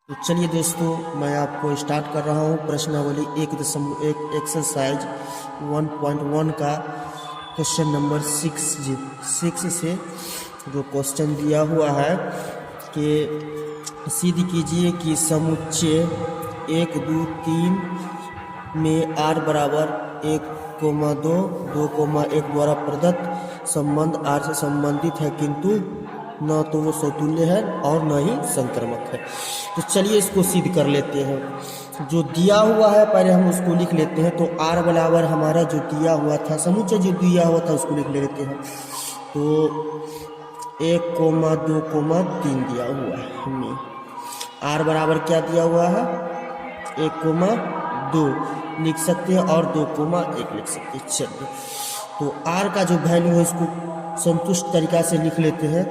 तो चलिए दोस्तों, मैं आपको स्टार्ट कर रहा हूँ प्रश्नावली 1.1 एक्सरसाइज 1.1 का क्वेश्चन नंबर 6 से जो क्वेश्चन दिया हुआ है कि सिद्ध कीजिए कि समुच्चय 1, 2, 3 में r बराबर 1,2, 2,1 द्वारा प्रदत्त संबंध r से संबंधित है, किंतु न तो वो समतुल्य है और न ही संक्रमक है। तो चलिए इसको सिद्ध कर लेते हैं। जो दिया हुआ है पहले हम उसको लिख लेते हैं। तो r बराबर हमारा जो दिया हुआ था, समुच्चय जो दिया हुआ था उसको लिख लेते हैं। तो 1,2,3 दिया हुआ है हमें। r बराबर क्या दिया हुआ है, 1,2 लिख सकते हैं और 2,1 लिख सकते हैं। चलिए, तो r का जो वैल्यू है इसको संतुष्ट तरीका से लिख लेते हैं।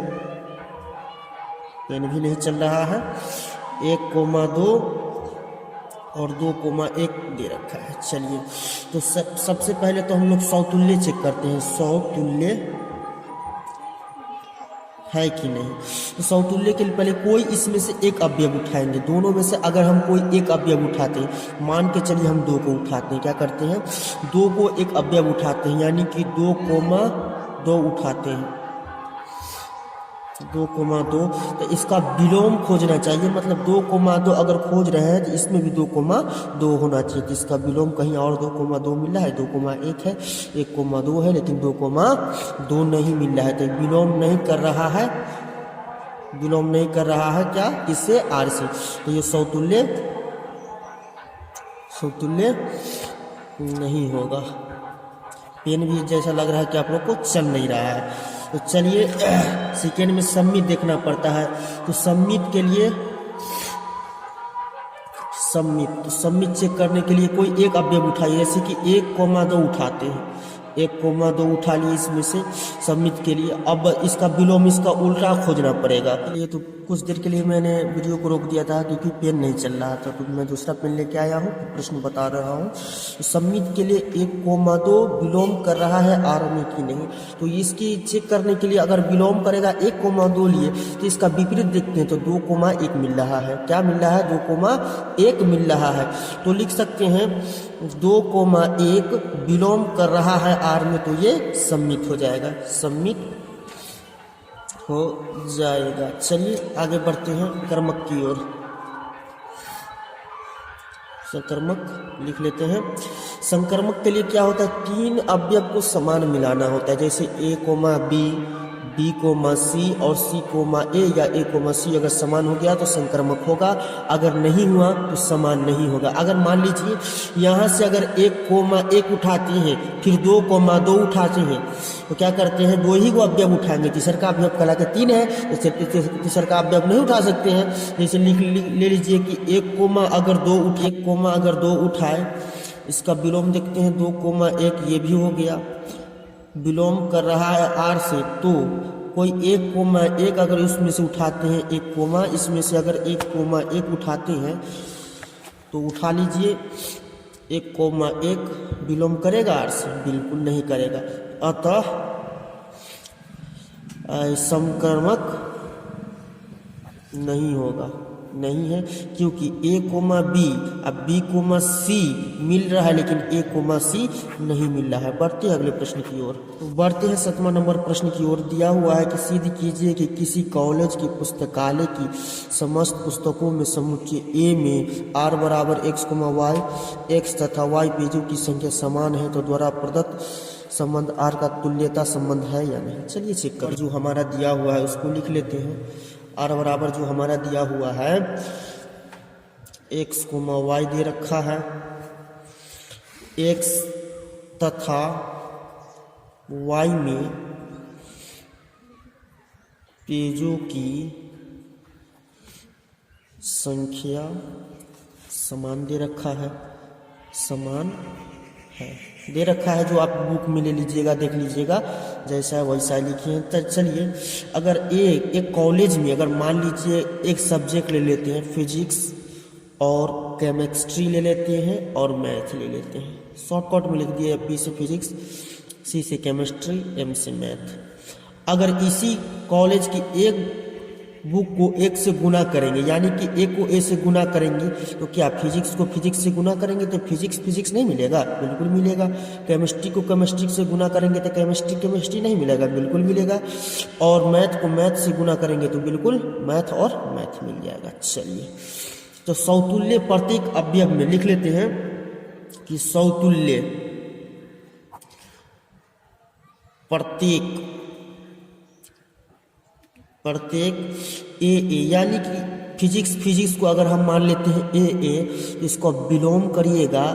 पेन भी नहीं चल रहा है। 1,2 और 2,1 दे रखा है। चलिए, तो सबसे पहले तो हम लोग समतुल्य चेक करते हैं, समतुल्य है कि नहीं। तो समतुल्य के लिए पहले कोई इसमें से एक अवयव उठाएंगे। दोनों में से अगर हम कोई एक अवयव उठाते हैं, मान के चलिए हम 2 को उठाते हैं, क्या करते हैं 2 को एक अवयव उठाते हैं, यानी कि 2,2 उठाते हैं, 2,2। तो इसका विलोम खोजना चाहिए, मतलब 2,2 अगर खोज रहे हैं तो इसमें भी 2,2 होना चाहिए। तो इसका विलोम कहीं और 2,2 मिल रहा है, 2,1 है, 1,2 है, लेकिन 2,2 नहीं मिल रहा है। तो विलोम नहीं कर रहा है, विलोम नहीं कर रहा है क्या, किससे, आर से। तो ये समतुल्य नहीं होगा। पेन भी जैसा लग रहा है कि आप लोग को चल नहीं रहा है। तो चलिए सेकेंड में सम्मित देखना पड़ता है। तो सम्मित के लिए सम्मित चेक करने के लिए कोई एक अवयव उठाइए, जैसे कि 1,2 उठाते हैं, 1,2 उठा लिए इसमें से सम्मित के लिए। अब इसका विलोम, इसका उल्टा खोजना पड़ेगा। ये तो कुछ देर के लिए मैंने वीडियो को रोक दिया था क्योंकि पेन नहीं चल रहा था, तो मैं दूसरा पेन लेके आया हूँ, प्रश्न बता रहा हूँ। तो सम्मित के लिए 1,2 विलोम कर रहा है आर में कि नहीं। तो इसकी चेक करने के लिए अगर विलोम करेगा 1,2 लिए तो इसका विपरीत देखते हैं, तो 2,1 मिल रहा है। क्या मिल रहा है, 2,1 मिल रहा है। तो लिख सकते हैं 2,1 विलोम कर रहा है आर में, तो ये सम्मित हो जाएगा, सम्मित हो जाएगा। चलिए आगे बढ़ते हैं कर्मक की ओर। संकर्मक लिख लेते हैं। संकर्मक के लिए क्या होता है, 3 अवयव को समान मिलाना होता है, जैसे A, B, C और C, A या A, C अगर समान हो गया तो संकर्मक होगा, अगर नहीं हुआ तो समान नहीं होगा। अगर मान लीजिए यहाँ से अगर 1,1 उठाते हैं, फिर 2,2 उठाते हैं, तो क्या करते हैं, 2 ही को अवयव उठाएंगे। तीसर का अवयव कला के 3 है, तो तीसर का अवयव नहीं उठा सकते हैं। जैसे ले लीजिए कि 1,2 अगर 2 उठाए, इसका विलोम देखते हैं 2,1, ये भी हो गया, विलोम कर रहा है आर से। तो कोई 1,1 अगर इसमें से उठाते हैं, 1, इसमें से अगर 1,1 उठाते हैं तो उठा लीजिए, 1,1 विलोम करेगा आर से, बिल्कुल नहीं करेगा। अतः संकर्मक नहीं होगा, नहीं है, क्योंकि A, B अब B, C मिल रहा है, लेकिन A, C नहीं मिल रहा है। बढ़ते हैं अगले प्रश्न की ओर। तो बढ़ते हैं 7वां नंबर प्रश्न की ओर। दिया हुआ है कि सिद्ध कीजिए कि किसी कॉलेज की पुस्तकालय की समस्त पुस्तकों में समुच्चय A में r बराबर x, y, x तथा y पेजों की संख्या समान है, तो द्वारा प्रदत्त संबंध r का तुल्यता संबंध है या नहीं। चलिए चेक कर, जो हमारा दिया हुआ है उसको लिख लेते हैं। r बराबर जो हमारा दिया हुआ है x, y दे रखा है, x तथा y में पेजों की संख्या समान दे रखा है, समान है दे रखा है। जो आप बुक में ले लीजिएगा, देख लीजिएगा, जैसा है वैसा लिखिए। तो चलिए, अगर एक कॉलेज में अगर मान लीजिए एक सब्जेक्ट ले लेते हैं, फिजिक्स और केमिस्ट्री ले लेते हैं और मैथ ले लेते हैं, शॉर्टकट में लिख दिए, P से फिजिक्स, C से केमिस्ट्री, M से मैथ। अगर इसी कॉलेज की एक वो को एक से गुना करेंगे, यानी कि ए को ए से गुना करेंगे तो क्या फिजिक्स को फिजिक्स से गुना करेंगे तो फिजिक्स फिजिक्स नहीं मिलेगा? बिल्कुल मिलेगा। केमिस्ट्री को केमिस्ट्री से गुना करेंगे तो केमिस्ट्री केमिस्ट्री नहीं मिलेगा? बिल्कुल मिलेगा। और मैथ को मैथ से गुना करेंगे तो बिल्कुल मैथ और मैथ मिल जाएगा। चलिए, तो समतुल्य प्रत्येक अवयव में लिख लेते हैं कि समतुल्य प्रत्येक ए, यानी कि फिजिक्स को अगर हम मान लेते हैं ए तो इसको विलोम करिएगा,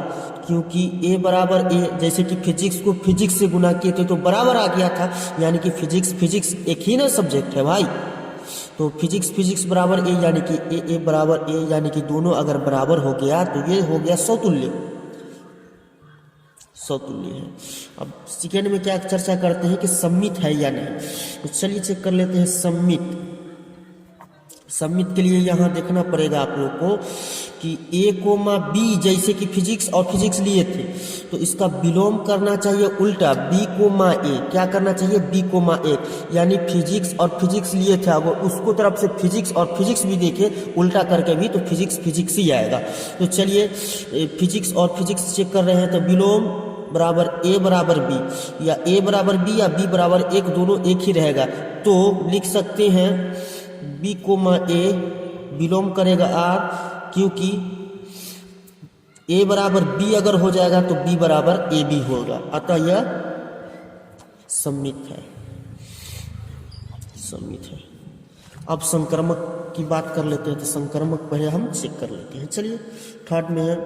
क्योंकि ए बराबर ए, जैसे कि फिजिक्स को फिजिक्स से गुना किए थे तो बराबर आ गया था, यानी कि फिजिक्स एक ही ना सब्जेक्ट है भाई। तो फिजिक्स बराबर ए, यानी कि ए बराबर ए, यानी कि दोनों अगर बराबर हो गया तो ये हो गया समतुल्य है। अब सेकेंड में क्या चर्चा करते हैं कि सममित है या नहीं, तो चलिए चेक कर लेते हैं सममित के लिए यहाँ देखना पड़ेगा आप लोग को कि ए कोमा बी, जैसे कि फिजिक्स और फिजिक्स लिए थे तो इसका विलोम करना चाहिए उल्टा, बी कोमा ए। क्या करना चाहिए? बी कोमा ए, यानी फिजिक्स और फिजिक्स लिए थे अगर उसको तरफ से फिजिक्स और फिजिक्स भी देखे उल्टा करके भी तो फिजिक्स ही आएगा। तो चलिए फिजिक्स और फिजिक्स चेक कर रहे हैं तो विलोम बराबर ए बराबर बी, या ए बराबर बी या बी बराबर एक, दोनों एक ही रहेगा। तो लिख सकते हैं बी कोमा ए विलोम करेगा आर, क्योंकि ए बराबर बी अगर हो जाएगा तो बी बराबर ए बी होगा, अतः यह सममित है। अब संक्रमक की बात कर लेते हैं, तो संक्रमक पहले हम चेक कर लेते हैं। चलिए, थर्ड में है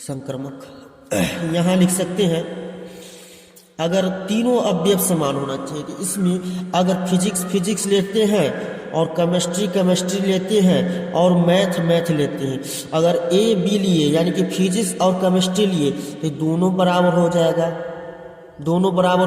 संक्रमक। यहाँ लिख सकते हैं अगर तीनों अवयव समान होना चाहिए, तो इसमें अगर फिजिक्स लेते हैं और केमिस्ट्री लेते हैं और मैथ लेते हैं, अगर ए बी लिए यानी कि फिजिक्स और केमिस्ट्री लिए तो दोनों बराबर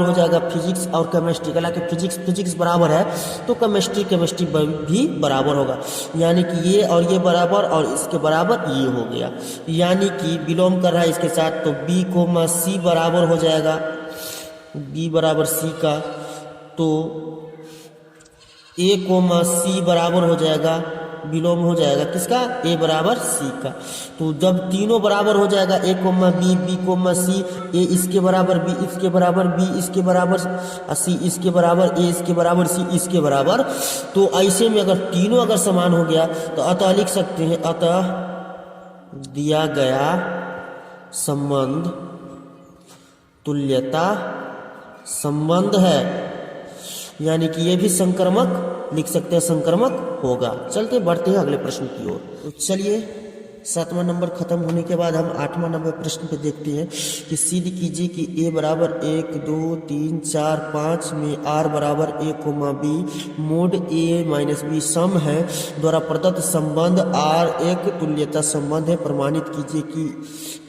हो जाएगा, फिजिक्स और केमिस्ट्री। कला कि फिजिक्स बराबर है तो केमिस्ट्री भी बराबर होगा, यानी कि ये और ये बराबर और इसके बराबर ये हो गया, यानी कि विलोम कर रहा है इसके साथ, तो बी कोमा सी बराबर हो जाएगा, बी बराबर सी का, तो ए कोमा सी बराबर हो जाएगा, विलोम हो जाएगा किसका? ए बराबर सी का। तो जब तीनों बराबर हो जाएगा, A comma B, B comma C, A इसके बराबर, बी इसके बराबर, बी इसके बराबर, सी इसके बराबर, ए इसके बराबर, सी इसके बराबर, तो ऐसे में अगर तीनों अगर समान हो गया तो अतः लिख सकते हैं, अतः दिया गया संबंध तुल्यता संबंध है, यानी कि ये भी संक्रमक लिख सकते हैं, संक्रमक होगा। चलते बढ़ते हैं अगले प्रश्न की ओर। तो चलिए, 7वां नंबर खत्म होने के बाद हम 8वां नंबर प्रश्न पे देखते हैं कि सिद्ध कीजिए कि ए बराबर 1 2 3 4 5 में आर बराबर A comma B mod A minus B सम है द्वारा प्रदत्त संबंध आर एक तुल्यता संबंध है। प्रमाणित कीजिए कि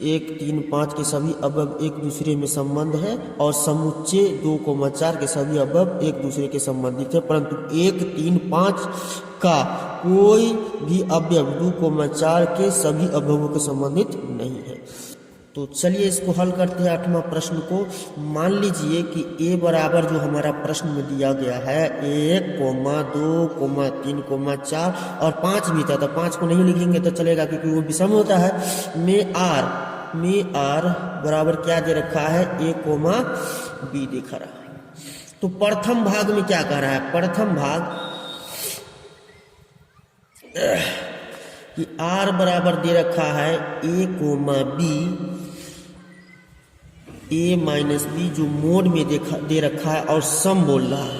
1 3 5 के सभी अवयव एक दूसरे में संबंध है और समुच्चय 2,4 के सभी अवयव एक दूसरे के संबंधित है, परंतु 1 3 5 का कोई भी अवयव 2,4 के सभी अवयवों के संबंधित नहीं है। तो चलिए इसको हल करते हैं 8वां प्रश्न को। मान लीजिए कि ए बराबर जो हमारा प्रश्न में दिया गया है 1, 2, 3, 4 और 5 भी था, तो 5 को नहीं लिखेंगे तो चलेगा क्योंकि वो विषम होता है। में आर बराबर क्या दे रखा है? ए कोमा बी दिखा रहा है। तो प्रथम भाग में क्या कह रहा है? प्रथम भाग कि आर बराबर दे रखा है ए कोमा बी, ए माइनस बी जो मोड में दे रखा है और सम बोल रहा है।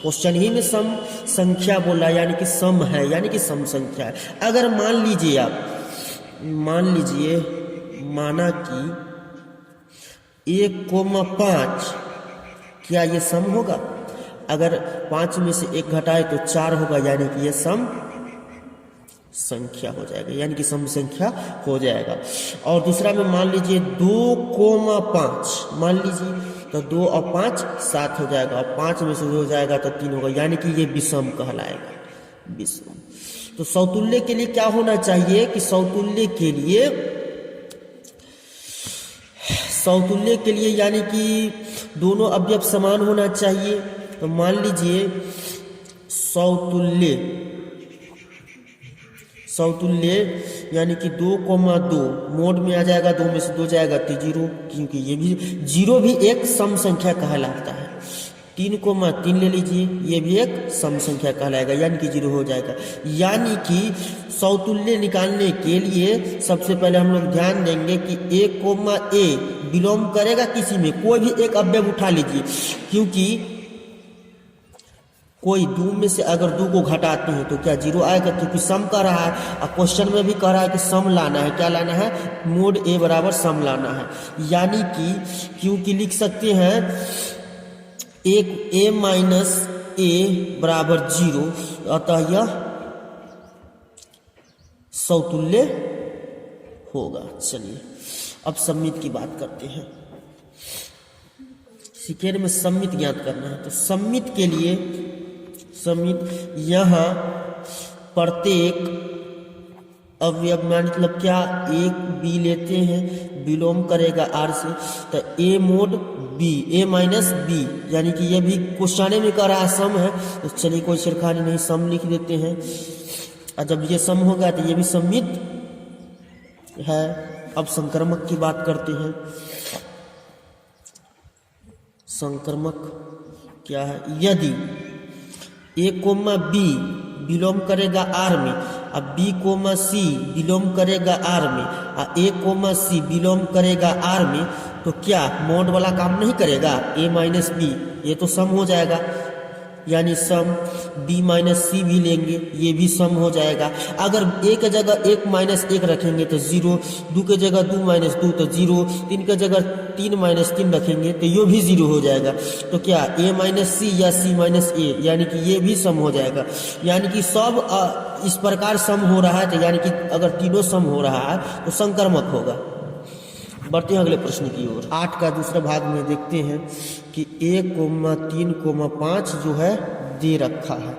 क्वेश्चन ही में सम संख्या बोल रहा है, यानी कि सम है, यानी कि सम संख्या है। अगर मान लीजिए माना कि 1,5 क्या ये सम होगा? अगर 5 में से 1 घटाए तो 4 होगा, यानी कि ये सम संख्या हो जाएगा, यानी कि सम संख्या हो जाएगा। और दूसरा में मान लीजिए 2,5 मान लीजिए, तो 2 और 5 7 हो जाएगा, और 5 में से हो जाएगा तो 3 होगा, यानी कि ये विषम कहलाएगा, विषम। तो समतुल्य के लिए क्या होना चाहिए कि समतुल्य के लिए यानी कि दोनों अवयव समान होना चाहिए। तो मान लीजिए समतुल्य यानी कि 2,2 मोड में आ जाएगा, 2 में से 2 जाएगा तो 0, क्योंकि ये भी 0 भी एक सम संख्या कहलाता है। 3,3 ले लीजिए, ये भी एक सम संख्या कहलाएगा, यानी कि 0 हो जाएगा। यानी कि समतुल्य निकालने के लिए सबसे पहले हम लोग ध्यान देंगे कि a, बिलोंग करेगा किसी में, कोई भी एक अवयव उठा लीजिए, क्योंकि कोई 2 में से अगर 2 को घटाते हैं तो क्या 0 आएगा, क्योंकि सम कर रहा है। और क्वेश्चन में भी कह रहा है कि सम लाना है, क्या लाना है, मोड a बराबर सम लाना है। यानी कि क्योंकि लिख सकते हैं एक a माइनस a बराबर 0, अतः यह समतुल्य होगा। चलिए अब सममित की बात करते हैं। सेकेंड में सममित ज्ञात करना है, तो सममित के लिए यहाँ प्रत्येक अवयव मतलब क्या, एक b लेते हैं, बिलोंग करेगा r से, तो a mode b, a minus b, यानी कि ये भी क्वेश्चन में कह रहा है सम है, तो चलिए कोई छिड़खानी नहीं, सम लिख देते हैं। और जब ये सम होगा तो ये भी सममित है। अब संक्रमक की बात करते हैं। संक्रमक क्या है, यदि a, b बिलोंग करेगा r में, अब b, c बिलोंग करेगा r में, और a, c बिलोंग करेगा r में, तो क्या मोड वाला काम नहीं करेगा, a माइनस b, ये तो सम हो जाएगा। यानी सम b माइनस c भी लेंगे, ये भी सम हो जाएगा। अगर a के जगह 1 माइनस 1 रखेंगे तो 0, 2 के जगह 2 माइनस 2 तो 0, 3 के जगह 3 माइनस 3 रखेंगे तो ये भी 0 हो जाएगा। तो क्या a माइनस c या c माइनस a, यानी कि ये भी सम हो जाएगा। यानी कि सब इस प्रकार सम हो रहा है, तो यानी कि अगर तीनों सम हो रहा है तो संक्रमक होगा। बढ़ते हैं अगले प्रश्न की ओर। 8 का दूसरा भाग में देखते हैं कि a, 3,5 जो है दे रखा है,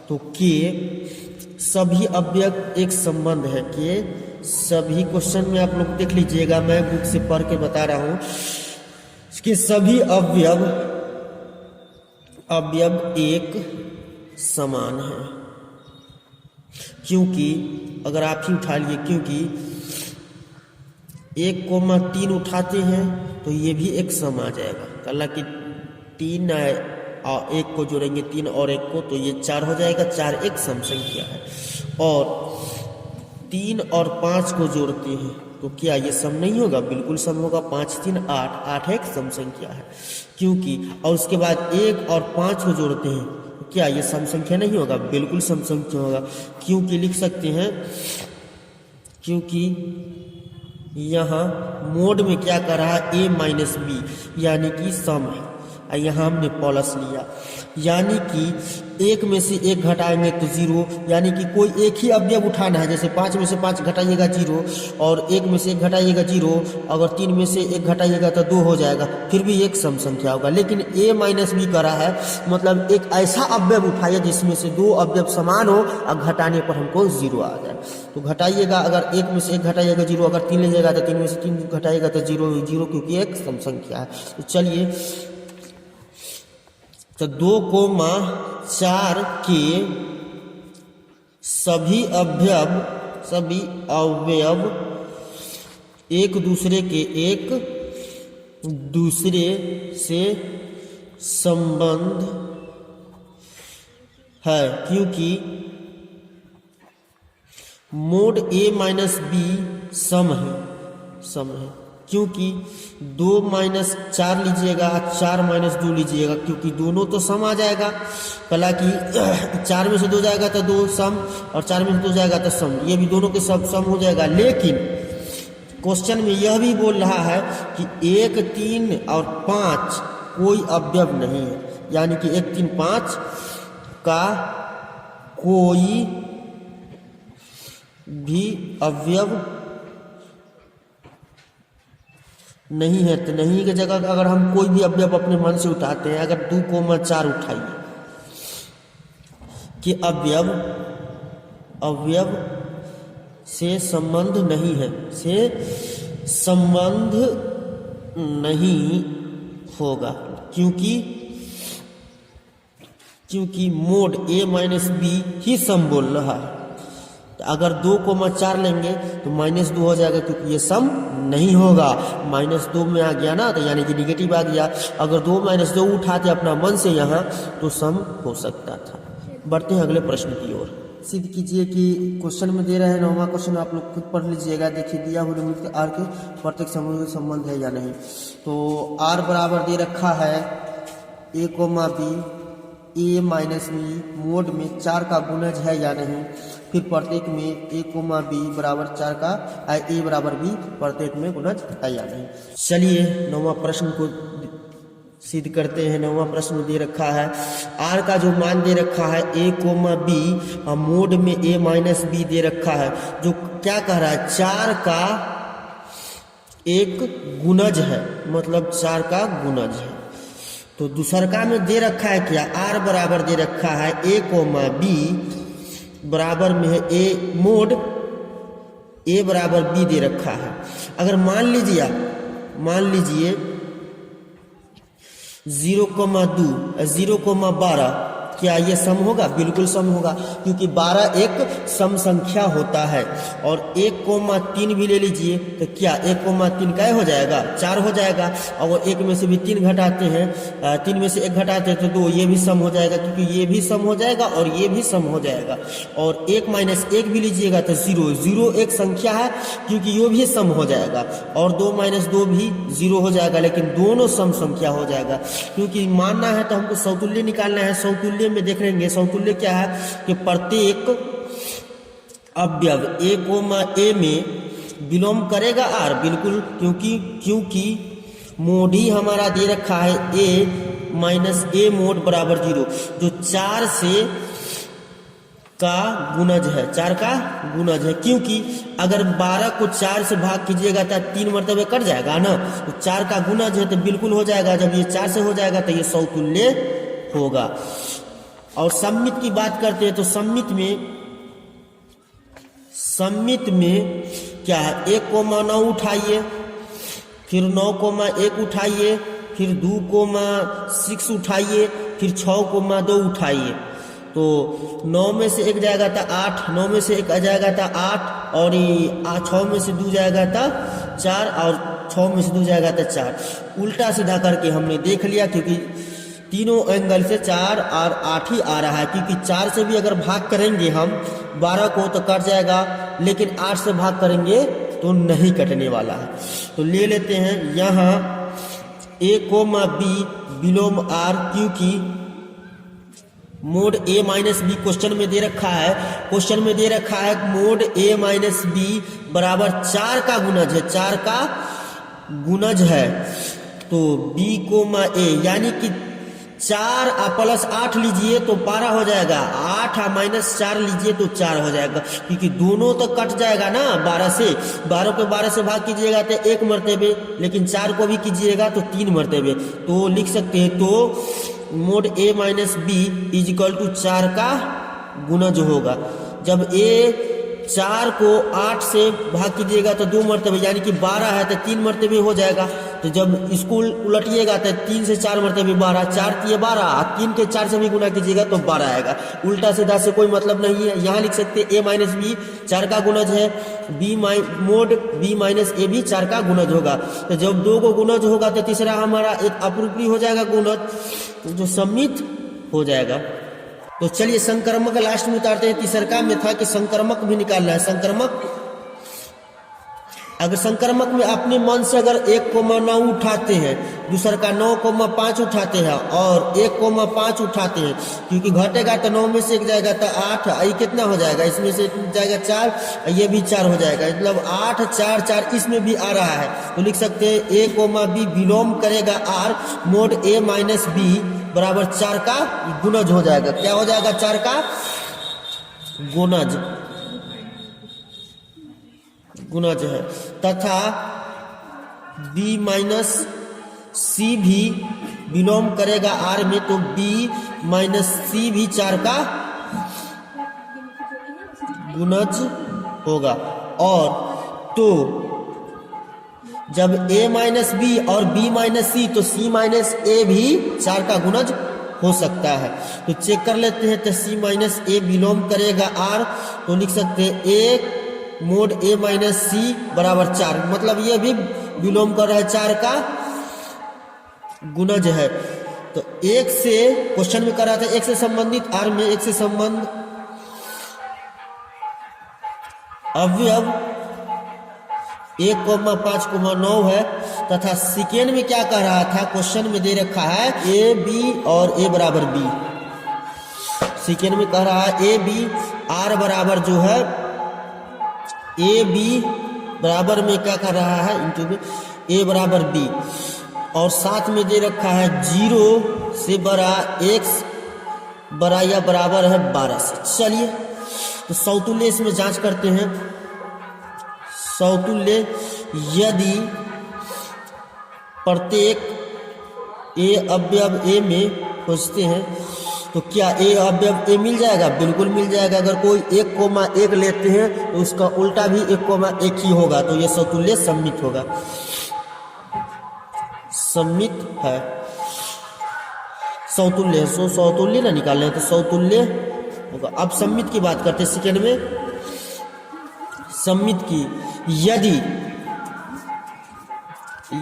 तो के सभी अवयव एक संबंध है। के सभी क्वेश्चन में आप लोग देख लीजिएगा, मैं बुक से पढ़ के बता रहा हूं कि सभी अवयव एक समान है। क्योंकि अगर आप ही उठा लिए, क्योंकि 1,3 उठाते हैं तो ये भी एक सम आ जाएगा। हालांकि 3 और 1 को जोड़ेंगे, 3 और 1 को, तो ये 4 हो जाएगा। 4 एक सम संख्या है। और 3 और 5 को जोड़ते हैं तो क्या ये सम नहीं होगा, बिल्कुल सम होगा। 5, 3, 8, 8 एक सम संख्या है। क्योंकि और उसके बाद 1 और 5 को जोड़ते हैं तो क्या ये सम संख्या नहीं होगा, बिल्कुल सम संख्या होगा। क्योंकि लिख सकते हैं, क्योंकि यहाँ मोड में क्या कर रहा है, a माइनस बी, यानी कि सम है। यहाँ हमने प्लस लिया, यानी कि 1 में से 1 घटाएंगे तो 0, यानी कि कोई एक ही अवयव उठाना है। जैसे 5 में से 5 घटाइएगा 0, और 1 में से 1 घटाइएगा 0, अगर 3 में से 1 घटाइएगा तो 2 हो जाएगा, फिर भी एक सम संख्या होगा। लेकिन a माइनस बी करा है, मतलब एक ऐसा अवयव उठाइए जिसमें से 2 अवयव समान हो और घटाने पर हमको 0 आ जाए। तो घटाइएगा, अगर 1 में से 1 घटाइएगा 0, अगर 3 लीजिएगा तो 3 में से 3 घटाइएगा तो 0, क्योंकि एक सम संख्या है। तो चलिए, तो 2,4 के सभी अवयव एक दूसरे से संबंध है। क्योंकि मोड a माइनस बी सम है। क्योंकि 2 माइनस 4 लीजिएगा, 4 माइनस 2 लीजिएगा, क्योंकि दोनों तो सम आ जाएगा। हालांकि 4 में से 2 जाएगा तो 2 सम, और 4 में से 2 जाएगा तो सम, ये भी दोनों के सब सम हो जाएगा। लेकिन क्वेश्चन में यह भी बोल रहा है कि 1, 3 और 5 कोई अवयव नहीं है। यानी कि 1, 3, 5 का कोई भी अवयव नहीं है। तो नहीं की जगह अगर हम कोई भी अवयव अपने मन से उठाते हैं, अगर 2,4 उठाइए कि अवयव से संबंध नहीं है, से संबंध नहीं होगा। क्योंकि क्योंकि मोड a माइनस बी ही सम बोल रहा है। तो अगर 2,4 लेंगे तो -2 हो जाएगा, क्योंकि ये सम नहीं होगा। -2 में आ गया ना, तो यानी कि निगेटिव आ गया। अगर 2 - 2 उठाते अपना मन से यहाँ तो सम हो सकता था। बढ़ते हैं अगले प्रश्न की ओर। सिद्ध कीजिए कि क्वेश्चन में दे रहे हैं 9वां क्वेश्चन, आप लोग खुद पढ़ लीजिएगा। देखिए दिया हुआ निम्नलिखित के आर के प्रत्येक समूह में संबंध है या नहीं। तो आर बराबर दे रखा है a, b, a minus b mod में 4 का गुणज है या नहीं। फिर प्रत्येक में a, b बराबर 4 का a बराबर b प्रत्येक में गुणज है या नहीं। चलिए 9वां प्रश्न को सिद्ध करते हैं। 9वां प्रश्न दे रखा है r का जो मान दे रखा है a, b और मोड में a माइनस बी दे रखा है, जो क्या कह रहा है 4 का एक गुणज है, मतलब 4 का गुणज है। तो दूसरका में दे रखा है क्या, r बराबर दे रखा है a, b बराबर में है a मोड a बराबर b दे रखा है। अगर मान लीजिए 0,2 0,12 क्या ये सम होगा? बिल्कुल सम होगा, क्योंकि 12 एक सम संख्या होता है। और 1,3 भी ले लीजिए तो क्या 1,3 क्या हो जाएगा? 4 हो जाएगा। और 1 में से भी 3 घटाते हैं, 3 में से 1 घटाते हैं तो 2, ये भी सम हो जाएगा, क्योंकि ये भी सम हो जाएगा और ये भी सम हो जाएगा। और 1 - 1 भी लीजिएगा तो 0 0 एक संख्या है, क्योंकि ये भी सम हो जाएगा। और 2 - 2 भी 0 हो जाएगा, लेकिन दोनों सम संख्या हो जाएगा। क्योंकि मानना है तो हमको समतुल्य निकालना है। समतुल्य में देख लेंगे, समतुल्य क्या है कि प्रत्येक अवयव a, में विलोम करेगा r, बिल्कुल, क्योंकि मोड ही हमारा दे रखा है a माइनस a मोड बराबर 0, जो 4 से का गुणज है, 4 का गुणज है। क्योंकि अगर 12 को 4 से भाग कीजिएगा तो 3 मरतबे कट जाएगा ना, तो 4 का गुणज है तो बिल्कुल हो जाएगा। जब ये 4 से हो जाएगा तो ये समतुल्य होगा। और सममित की बात करते हैं तो सममित में क्या है, 1,9 उठाइए, फिर 9,1 उठाइए, फिर 2,6 उठाइए, फिर 6,2 उठाइए। तो 9 में से 1 जाएगा था 8, 9 में से 1 आ जाएगा था 8, और 6 में से 2 जाएगा था 4, और 6 में से 2 जाएगा था 4। उल्टा सीधा करके हमने देख लिया, क्योंकि तीनों एंगल से 4 और 8 ही आ रहा है। क्योंकि 4 से भी अगर भाग करेंगे हम 12 को तो कट जाएगा, लेकिन 8 से भाग करेंगे तो नहीं कटने वाला है। तो ले लेते हैं यहाँ a, b विलोम r, क्योंकि mod a minus b question में दे रखा है मोड a माइनस बी बराबर 4 का गुणज है, 4 का गुणज है। तो b, a यानी कि 4 प्लस 8 लीजिए तो 12 हो जाएगा, 8 माइनस 4 लीजिए तो 4 हो जाएगा, क्योंकि दोनों तो कट जाएगा ना 12 से। 12 को 12 से भाग कीजिएगा तो 1 मरतबे, लेकिन 4 को भी कीजिएगा तो 3 मरतबे। तो लिख सकते हैं, तो mod a minus b is equal to 4 का गुणज होगा। जब a 4 को 8 से भाग कीजिएगा तो 2 मरतबे, यानी कि 12 है तो 3 मरतबे हो जाएगा। तो जब इसको उलटिएगा तो 3 से 4 मरतबे 12, 4 के 12, 3 के 4 से भी गुना कीजिएगा तो 12 आएगा। उल्टा सीधा से कोई मतलब नहीं है। यहाँ लिख सकते a माइनस बी 4 का गुणज है, मोड b माइनस ए भी 4 का गुणज होगा। तो जब 2 को गुणज होगा तो तीसरा हमारा एक अपरूपी हो जाएगा गुणज, जो सम्मित हो जाएगा। तो चलिए संक्रमक लास्ट में उतारते हैं। तीसरका में था कि संक्रमक भी निकालना है। संक्रमक, अगर संक्रमक में अपने मन से अगर 1,9 उठाते हैं, दूसर का 9,5 उठाते हैं और 1,5 उठाते हैं, क्योंकि घटेगा तो 9 में से 1 जाएगा तो 8, ये कितना हो जाएगा, इसमें से जाएगा 4, ये भी 4 हो जाएगा, मतलब 8 4 4 इसमें भी आ रहा है। तो लिख सकते हैं a, b विलोम करेगा r, mod a minus b बराबर 4 का गुणज हो जाएगा। क्या हो जाएगा? 4 का गुणज है। तथा b माइनस सी भी विलोम करेगा r में, तो b माइनस सी भी 4 का गुणज होगा। और तो जब a माइनस बी और b माइनस सी, तो c माइनस ए भी 4 का गुणज हो सकता है। तो चेक कर लेते हैं। तो सी माइनस ए बिलोंग करेगा आर, तो लिख सकते हैं 1 mod a माइनस सी बराबर 4, मतलब ये भी बिलोंग कर रहा है 4 का गुणज है। तो एक से क्वेश्चन में कर रहा था एक से संबंधित, आर में एक से संबंध अवयव 1,5,9 है, तथा सेकेंड में क्या कह रहा था, क्वेश्चन में दे रखा है ए बी और ए बराबर बी। सेकेंड में कह रहा है ए बी, आर बराबर जो है ए बी बराबर में क्या कर रहा है इंटू में ए बराबर बी, और साथ में दे रखा है 0 से बड़ा x बड़ा या बराबर है 12 से। चलिए तो समतुल्य इसमें जांच करते हैं। समतुल्य यदि प्रत्येक ए अवयव ए में खोजते हैं तो क्या ए अवयव ए मिल जाएगा? बिल्कुल मिल जाएगा। अगर कोई 1,1 लेते हैं तो उसका उल्टा भी 1,1 ही होगा, तो यह समतुल्य सममित होगा, सममित है, समतुल्य है। समतुल्य ना निकालना है तो समतुल्य होगा। अब सममित की बात करते हैं सेकेंड में। सममित की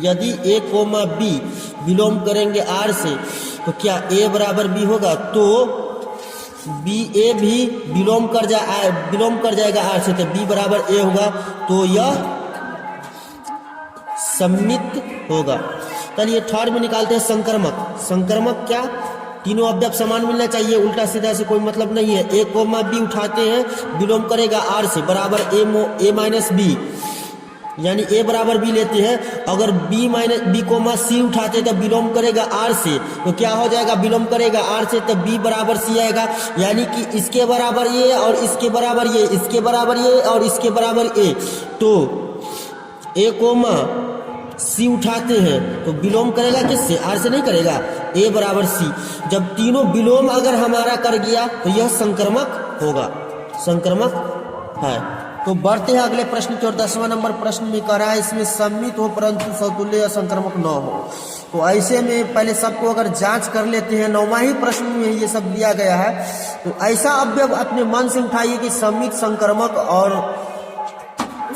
यदि ए कोमा बी बिलोंग करेंगे आर से, तो क्या ए बराबर बी होगा? तो बी ए भी बिलोंग कर जाएगा आर से, तो बी बराबर ए होगा, तो यह सममित होगा। चलिए थर्ड में निकालते हैं संक्रमक। संक्रमक क्या? तीनों अवयव समान मिलना चाहिए, उल्टा सीधा से कोई मतलब नहीं है। ए कोमा बी उठाते हैं, बिलोंग करेगा आर से, बराबर ए माइनस बी, यानी ए बराबर बी लेते हैं। अगर बी कोमा सी उठाते तो बिलोंग करेगा आर से, तो क्या हो जाएगा? बिलोंग करेगा आर से, तो बी बराबर सी आएगा, यानी कि इसके बराबर ये और इसके बराबर ये, इसके बराबर ये और इसके बराबर ए। तो ए कोमा सी उठाते हैं तो बिलोंग करेगा किससे? आर से नहीं करेगा, ए बराबर सी। जब तीनों बिलोंग अगर हमारा कर गया तो यह संक्रमक होगा, संक्रमक है। तो बढ़ते हैं अगले प्रश्न की ओर। 10वां नंबर प्रश्न में कह रहा है इसमें सममित हो परंतु समतुल्य या संक्रमक न हो। तो ऐसे में पहले सबको अगर जांच कर लेते हैं, 9वां ही प्रश्न में ये सब दिया गया है। तो ऐसा अवयव अपने मन से उठाइए कि सममित संक्रमक और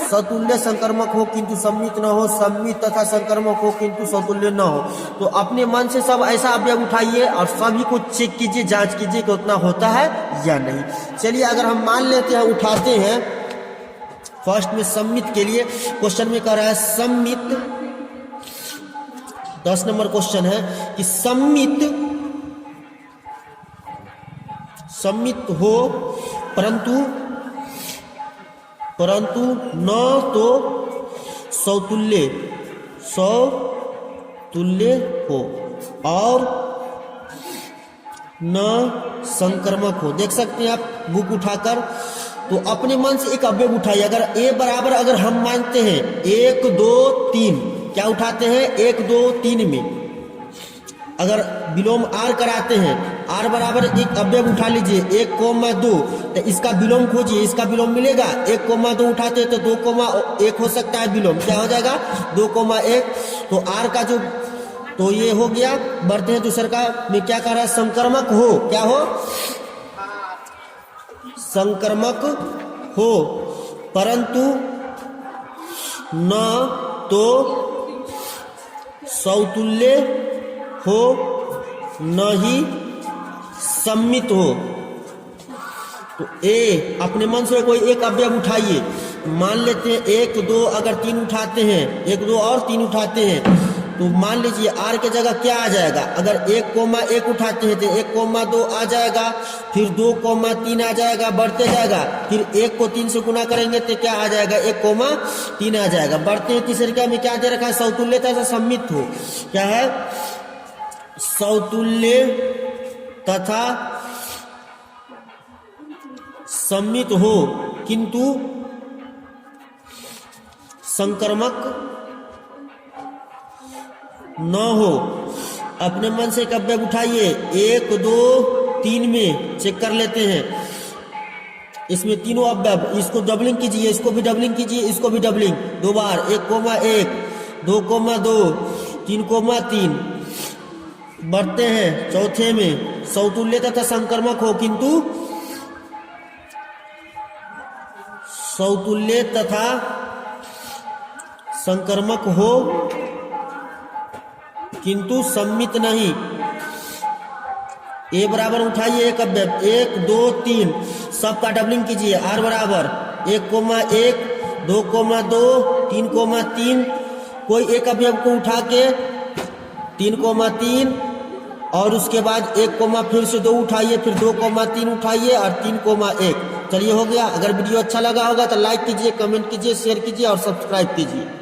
समतुल्य संक्रमक हो किंतु सममित न हो, सममित तथा संक्रमक हो किंतु समतुल्य न हो। तो अपने मन से सब ऐसा अवयव उठाइए और सभी को चेक कीजिए, जांच कीजिए कि उतना होता है या नहीं। चलिए अगर हम मान लेते हैं, उठाते हैं फर्स्ट में सममित के लिए। क्वेश्चन में कह रहा है सममित, 10 नंबर क्वेश्चन है कि सममित हो परंतु न तो समतुल्य हो और न संक्रमक हो। देख सकते हैं आप बुक उठाकर। तो अपने मन से एक अवयव उठाइए। अगर ए बराबर अगर हम मानते हैं 1 2 3, क्या उठाते हैं 1 2 3 में अगर विलोम आर कराते हैं, आर बराबर एक अवयव उठा लीजिए 1,2, तो इसका विलोम खोजिए, इसका विलोम मिलेगा। 1,2 उठाते तो 2,1 हो सकता है विलोम, क्या हो जाएगा 2,1। तो आर का जो, तो ये हो गया। बढ़ते हैं दूसरे का में क्या कह रहा है, संक्रमक हो, क्या हो, संक्रमक हो परंतु न तो समतुल्य हो न ही सममित हो। तो ए अपने मन से कोई एक अवयव उठाइए। मान लेते हैं 1 2 अगर 3 उठाते हैं, 1 2 और 3 उठाते हैं, तो मान लीजिए आर के जगह क्या आ जाएगा। अगर 1,1 उठाते हैं तो 1,2 आ जाएगा, फिर 2,3 आ जाएगा, बढ़ते जाएगा। फिर 1 को 3 से गुना करेंगे तो क्या आ जाएगा 1,3 आ जाएगा। बढ़ते हैं तीसरे में क्या दे रखा है, समतुल्यता से सममित हो। क्या है, समतुल्य तथा सममित हो किंतु संक्रमक न हो। अपने मन से एक अवयव उठाइए। 1 2 3 में चेक कर लेते हैं। इसमें तीनों अवयव, इसको डबलिंग कीजिए, इसको भी डबलिंग कीजिए, इसको भी डबलिंग 2 बार। 1,1 2,2 3,3 बढ़ते हैं। चौथे में समतुल्य तथा संक्रमक हो किंतु समतुल्य तथा संक्रमक हो किंतु सम्मित नहीं। ए बराबर उठाइए एक अवयव 1 2 3 सबका डबलिंग कीजिए। आर बराबर 1,1 2,2 3,3 कोई एक अवयव को उठा के 3,3 और उसके बाद 1 फिर से 2 उठाइए, फिर 2,3 उठाइए और 3,1। चलिए हो गया। अगर वीडियो अच्छा लगा होगा तो लाइक कीजिए, कमेंट कीजिए, शेयर कीजिए और सब्सक्राइब कीजिए।